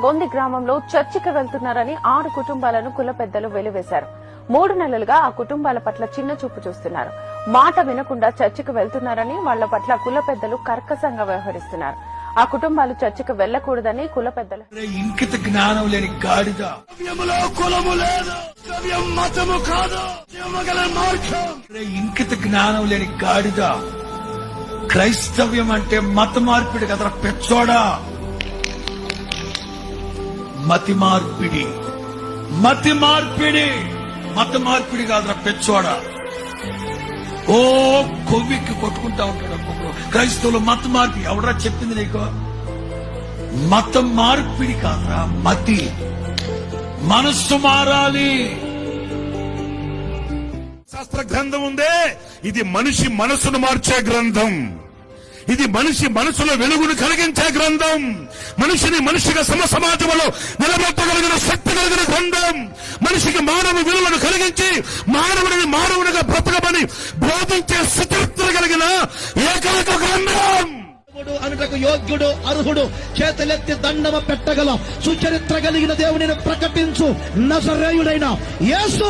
గొంది గ్రామంలో చర్చికి వెళ్తున్నారని 6 కుటుంబాలను కుల పెద్దలు వెలివేశారు. 3 నెలలుగా ఆ కుటుంబాల పట్ల చిన్న చూపు చూస్తున్నారు. మాట వినకుండా చర్చికి వెళ్తున్నారని వాళ్ల పట్ల కుల పెద్దలు కర్కశంగా వ్యవహరిస్తున్నారు. ఆ కుటుంబాలు చర్చికి వెళ్లకూడదని కుల పెద్దలు ఇంకిత జ్ఞానం లేని గాడిద, ఇంకిత జ్ఞానం లేని గాడిద. క్రైస్తవ్యం అంటే మత మార్పిడి కదరా పెచ్చోడా. మతి మార్పిడి మత మార్పిడి కాదురా పెచ్చోడా. ఓ కొవ్వికి కొట్టుకుంటా ఉంటాడు ఒక్కొక్కరు. క్రైస్తవులు మత మార్పిడి ఎవడరా చెప్పింది నీకు? మత మార్పిడి కాదురా, మతి. మనస్సు మారాలి. శాస్త్ర గ్రంథం ఉందే, ఇది మనిషి మనసును మార్చే గ్రంథం. ఇది మనిషి మనసులో వెలుగును కలిగించే గ్రంథం. మనిషిని మనిషిగా సమాజంలో నిలబెట్టగలిగిన శక్తి కలిగిన గ్రంథం. మనిషికి మానవ విలువలను కలిగించి మానవుడిని మానవునిగా బ్రతకమని బోధించే సుచరిత్ర కలిగిన ఏకైక గ్రంథం. అనుటకు యోగ్యుడు అర్హుడు చేతులెత్తి దండమ పెట్టగల సుచరిత్ర కలిగిన దేవునిని ప్రకటించు నజరేయుడైన యేసు.